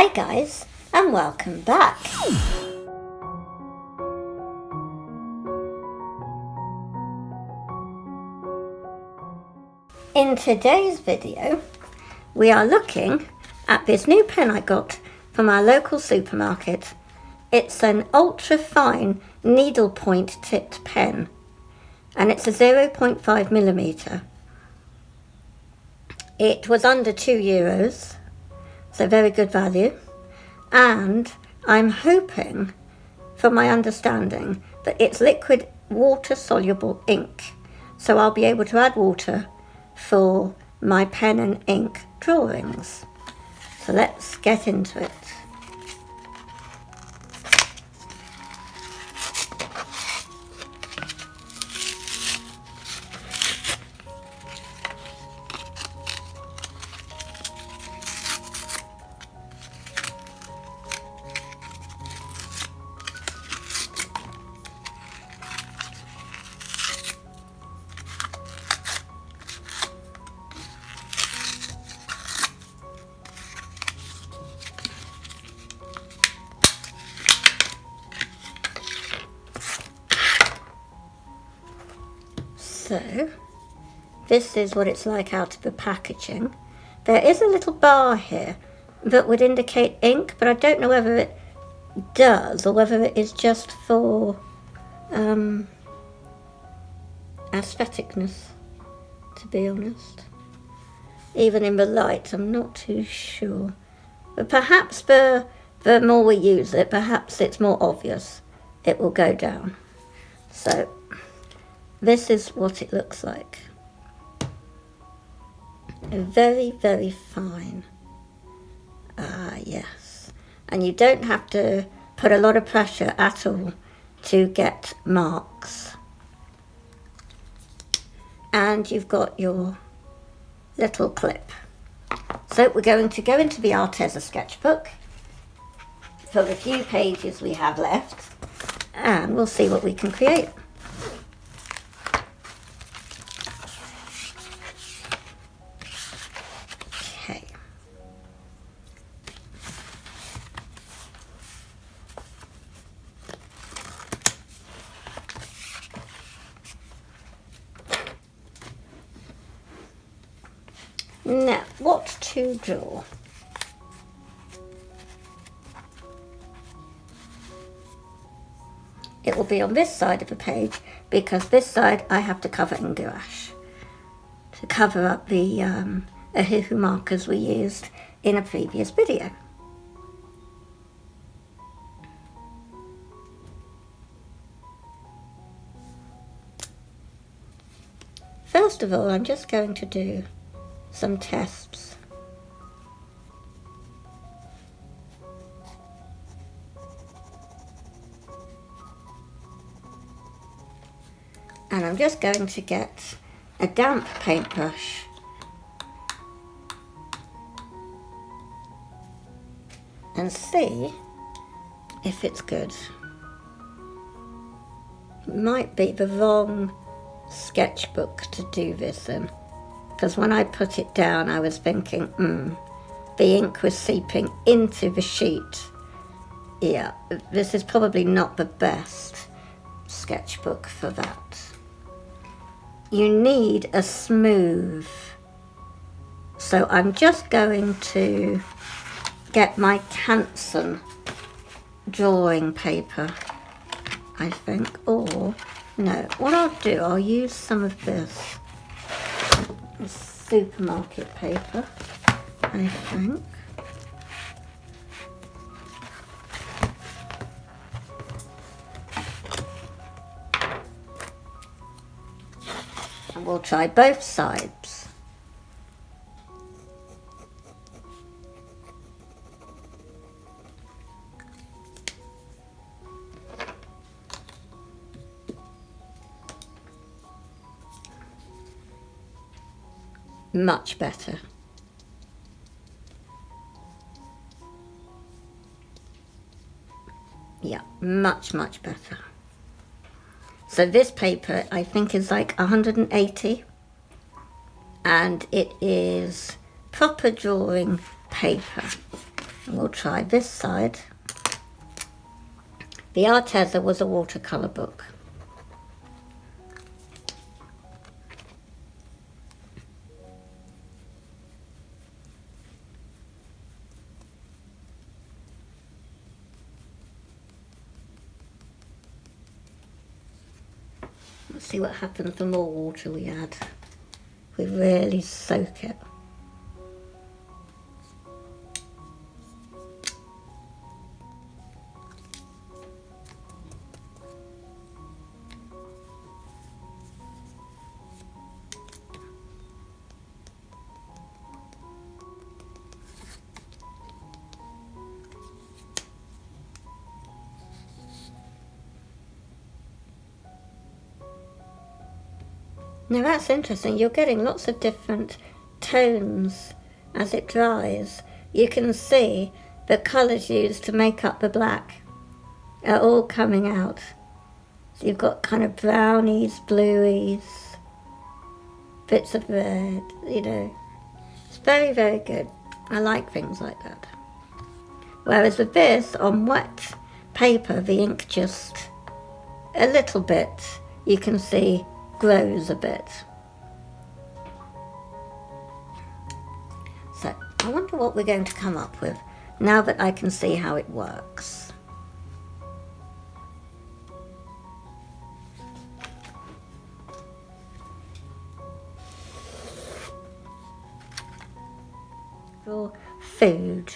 Hi guys, and welcome back. In today's video, we are looking at this new pen I got from our local supermarket. It's an ultra fine needlepoint tipped pen, and it's a 0.5mm. It was under €2, so very good value, and I'm hoping, from my understanding, that it's liquid water soluble ink, so I'll be able to add water for my pen and ink drawings. So let's get into it. So, this is what it's like out of the packaging. There is a little bar here that would indicate ink, but I don't know whether it does or whether it is just for aestheticness, to be honest. Even in the light, I'm not too sure. But perhaps the more we use it, perhaps it's more obvious. It will go down. So, this is what it looks like. Very, very fine. Ah, yes. And you don't have to put a lot of pressure at all to get marks. And you've got your little clip. So we're going to go into the Arteza sketchbook for the few pages we have left, and we'll see what we can create. Now, what to draw? It will be on this side of the page, because this side I have to cover in gouache to cover up the Ahuhu markers we used in a previous video. First of all, I'm just going to do some tests. And I'm just going to get a damp paintbrush and see if it's good. It might be the wrong sketchbook to do this in, because when I put it down I was thinking, the ink was seeping into the sheet. Yeah, this is probably not the best sketchbook for that. You need a smooth. So I'm just going to get my Canson drawing paper, I think, or no, what I'll do, I'll use some of this supermarket paper, I think. And we'll try both sides. Much better. Yeah, much better. So this paper I think is like 180, and it is proper drawing paper. And we'll try this side. The Arteza was a watercolour book. Let's see what happens the more water we add. We really soak it. Now that's interesting, you're getting lots of different tones as it dries. You can see the colours used to make up the black are all coming out. So you've got kind of brownies, blueies, bits of red, you know. It's very, very good. I like things like that. Whereas with this, on wet paper, the ink just a little bit, you can see, grows a bit. So I wonder what we're going to come up with now that I can see how it works. For food.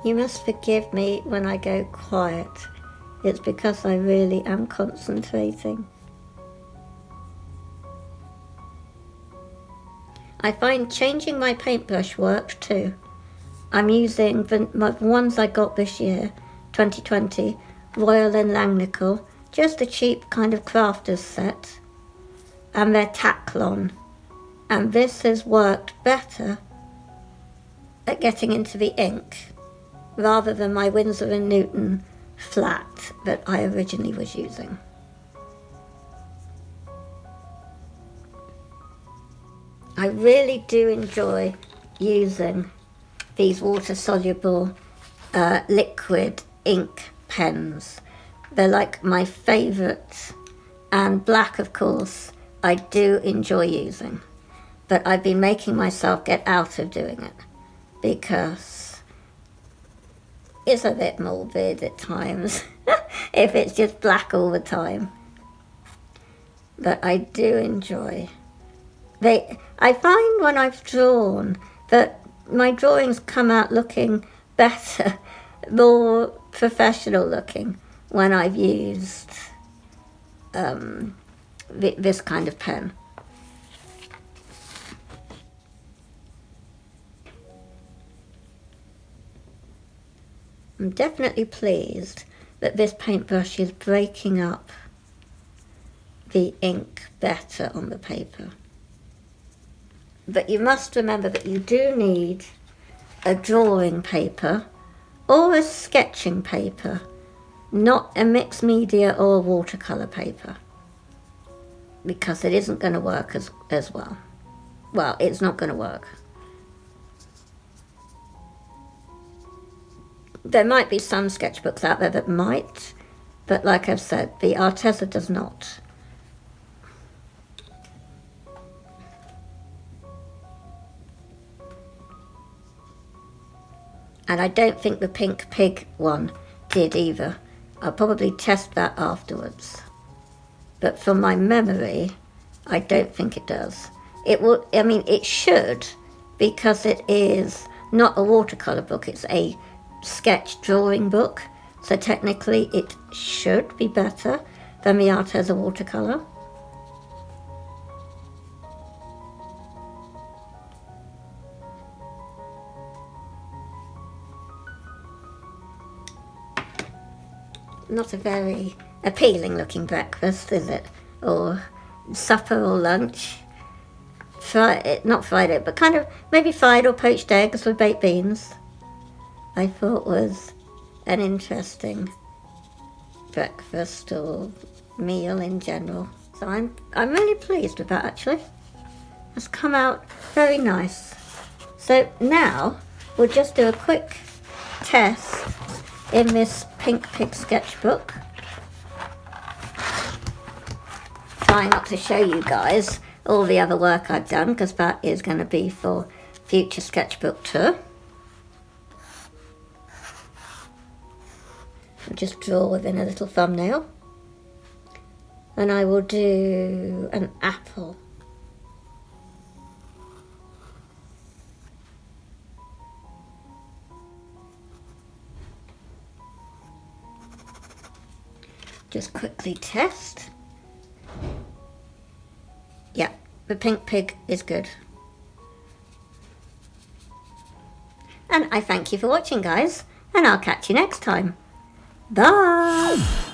You must forgive me when I go quiet. It's because I really am concentrating. I find changing my paintbrush works too. I'm using the ones I got this year, 2020, Royal and Langnickel, just a cheap kind of crafter's set, and they're Taclon. And this has worked better at getting into the ink rather than my Winsor Newton flat that I originally was using. I really do enjoy using these water-soluble liquid ink pens. They're like my favourite, and black, of course, I do enjoy using, but I've been making myself get out of doing it because it's a bit morbid at times if it's just black all the time. But I do enjoy. I find when I've drawn that my drawings come out looking better, more professional looking when I've used this kind of pen. I'm definitely pleased that this paintbrush is breaking up the ink better on the paper. But you must remember that you do need a drawing paper or a sketching paper, not a mixed media or a watercolour paper, because it isn't going to work as well. Well, it's not going to work. There might be some sketchbooks out there that might, but like I've said, the Arteza does not. And I don't think the Pink Pig one did either. I'll probably test that afterwards. But from my memory, I don't think it does. It will, I mean, it should, because it is not a watercolour book, it's a sketch drawing book. So technically it should be better than the Arteza watercolour. Not a very appealing looking breakfast, is it? Or supper or lunch. Not fried, but kind of maybe fried or poached eggs with baked beans. I thought was an interesting breakfast or meal in general. So I'm really pleased with that actually. It's come out very nice. So now we'll just do a quick test in this Pink Pig sketchbook. Try not to show you guys all the other work I've done, because that is going to be for future sketchbook tour. I'll just draw within a little thumbnail. And I will do an apple. Just quickly test. Yeah, the Pink Pig is good. And I thank you for watching, guys, and I'll catch you next time. Bye!